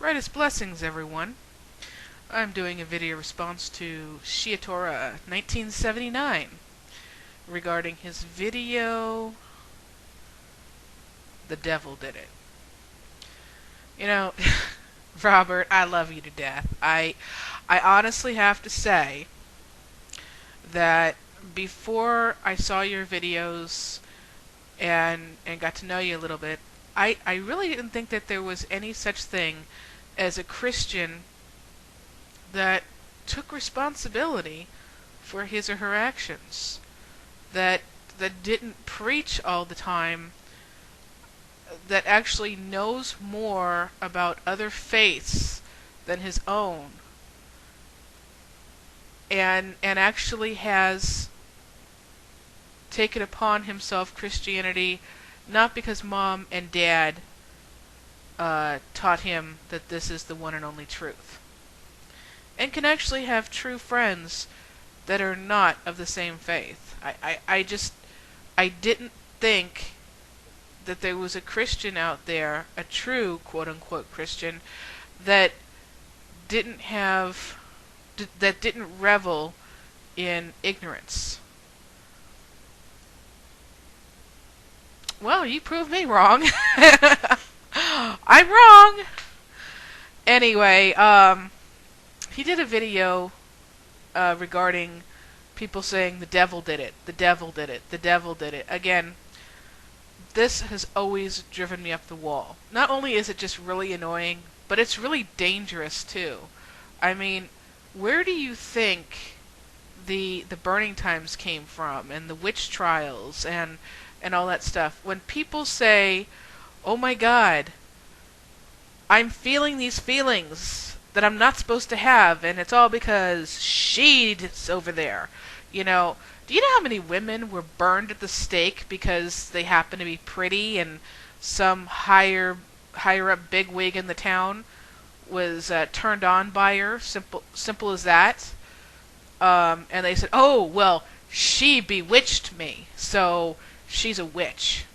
Brightest blessings, everyone. I'm doing a video response to Shiatora 1979 regarding his video, The Devil Did It. You know, Robert, I love you to death. I honestly have to say that before I saw your videos and got to know you a little bit, I really didn't think that there was any such thing as a Christian that took responsibility for his or her actions, that didn't preach all the time, that actually knows more about other faiths than his own, and actually has taken upon himself Christianity not because mom and dad taught him that this is the one and only truth, and can actually have true friends that are not of the same faith. I didn't think that there was a Christian out there, a true quote-unquote Christian, that didn't revel in ignorance. Well, you proved me wrong. I'm wrong. Anyway, he did a video regarding people saying the devil did it, the devil did it, the devil did it. Again, this has always driven me up the wall. Not only is it just really annoying, but it's really dangerous too. I mean, where do you think the burning times came from, and the witch trials, and all that stuff? When people say, "Oh my God, I'm feeling these feelings that I'm not supposed to have, and it's all because she's over there." You know, do you know how many women were burned at the stake because they happen to be pretty, and some higher up bigwig in the town was turned on by her? Simple as that. And they said, "Oh well, she bewitched me, so she's a witch."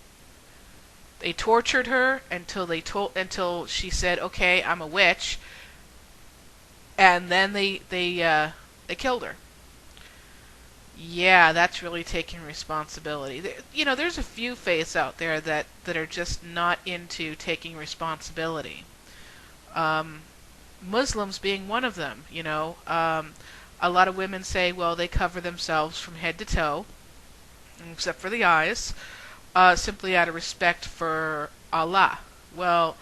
They tortured her until she said, "Okay, I'm a witch," and then they killed her. Yeah, that's really taking responsibility. There's a few faiths out there that are just not into taking responsibility. Muslims being one of them. A lot of women say, well, they cover themselves from head to toe, except for the eyes, simply out of respect for Allah. Well,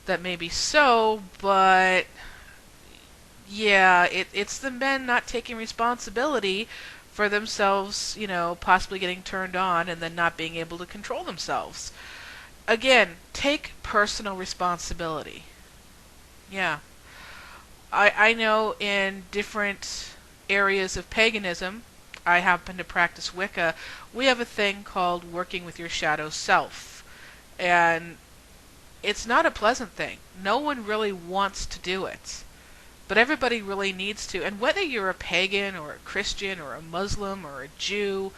that may be so, but yeah, it's the men not taking responsibility for themselves, possibly getting turned on and then not being able to control themselves. Again, take personal responsibility. Yeah. I know in different areas of paganism, I happen to practice Wicca, we have a thing called working with your shadow self. And it's not a pleasant thing. No one really wants to do it, but everybody really needs to. And whether you're a pagan or a Christian or a Muslim or a Jew,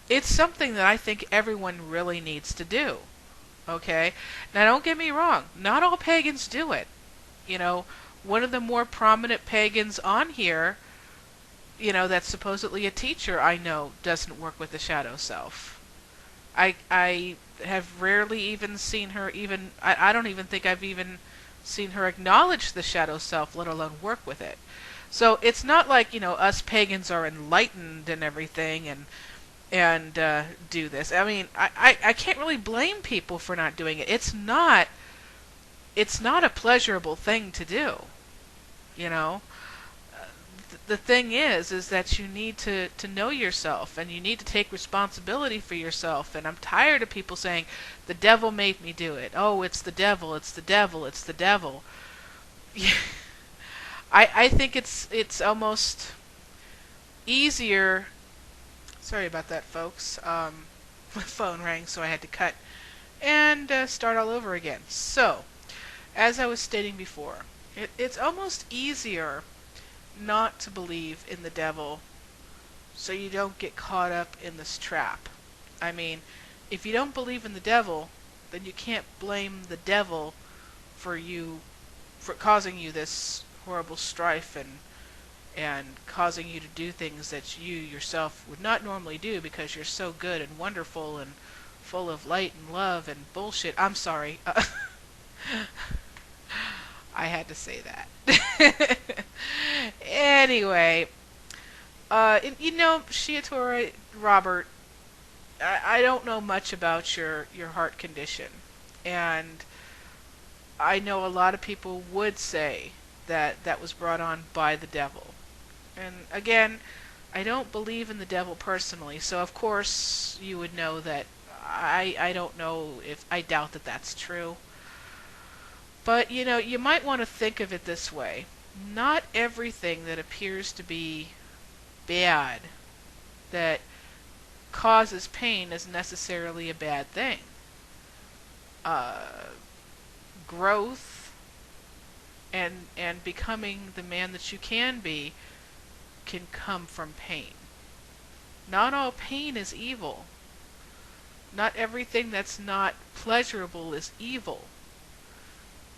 it's something that I think everyone really needs to do. Okay? Now don't get me wrong, not all pagans do it. One of the more prominent pagans on here, that's supposedly a teacher, I know doesn't work with the shadow self. I have rarely even seen her I don't even think I've even seen her acknowledge the shadow self, let alone work with it. So it's not like, us pagans are enlightened and everything and do this. I mean, I can't really blame people for not doing it. It's not a pleasurable thing to do. The thing is that you need to know yourself, and you need to take responsibility for yourself. And I'm tired of people saying, the devil made me do it. Oh, it's the devil, it's the devil, it's the devil. I think it's almost easier. Sorry about that, folks. My phone rang, so I had to cut and start all over again. So, as I was stating before, it's almost easier not to believe in the devil so you don't get caught up in this trap. I mean, if you don't believe in the devil, then you can't blame the devil for you for causing you this horrible strife and causing you to do things that you yourself would not normally do because you're so good and wonderful and full of light and love and bullshit. I'm sorry. I had to say that. Anyway, Shiatori Robert, I don't know much about your heart condition, and I know a lot of people would say that that was brought on by the devil. And again, I don't believe in the devil personally, so of course you would know that I don't know if I doubt that that's true. But you might want to think of it this way. Not everything that appears to be bad, that causes pain, is necessarily a bad thing. Uh, Growth and becoming the man that you can be can come from pain. Not all pain is evil. Not everything that's not pleasurable is evil.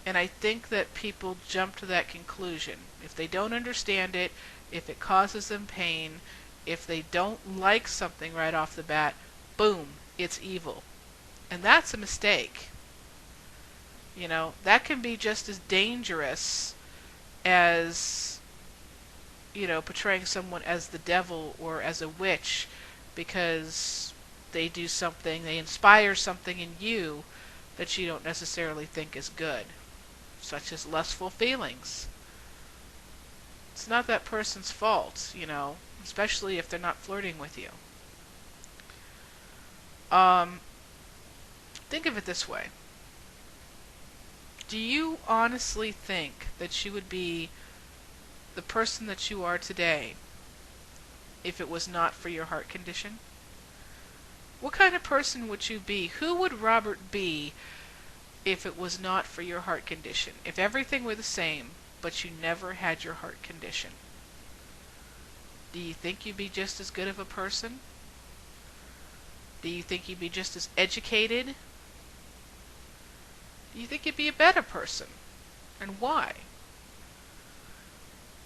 And I think that people jump to that conclusion. If they don't understand it, if it causes them pain, if they don't like something right off the bat, boom, it's evil. And that's a mistake. That can be just as dangerous as, portraying someone as the devil or as a witch because they do something, they inspire something in you that you don't necessarily think is good, such as lustful feelings. It's not that person's fault, especially if they're not flirting with you. Think of it this way. Do you honestly think that you would be the person that you are today if it was not for your heart condition? What kind of person would you be? Who would Robert be if it was not for your heart condition? If everything were the same, but you never had your heart condition? Do you think you'd be just as good of a person? Do you think you'd be just as educated? Do you think you'd be a better person? And why?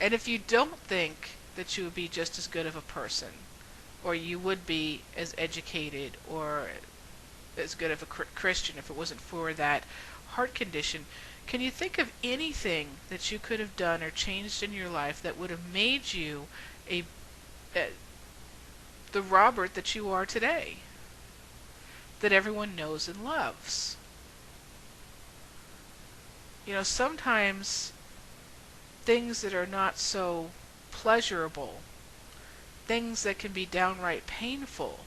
And if you don't think that you would be just as good of a person, or you would be as educated or as good of a Christian if it wasn't for that heart condition, can you think of anything that you could have done or changed in your life that would have made you the Robert that you are today, that everyone knows and loves? Sometimes things that are not so pleasurable, things that can be downright painful,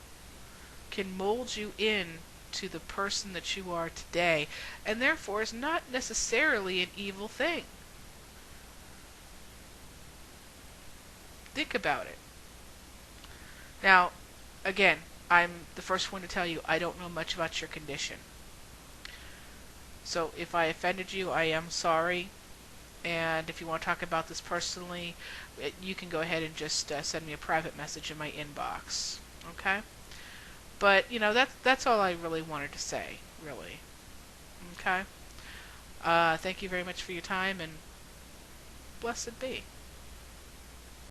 can mold you in to the person that you are today, and therefore is not necessarily an evil thing. Think about it. Now, again, I'm the first one to tell you I don't know much about your condition. So if I offended you, I am sorry. And if you want to talk about this personally, you can go ahead and just send me a private message in my inbox. Okay? But, that's all I really wanted to say, really. Okay? Thank you very much for your time, and blessed be.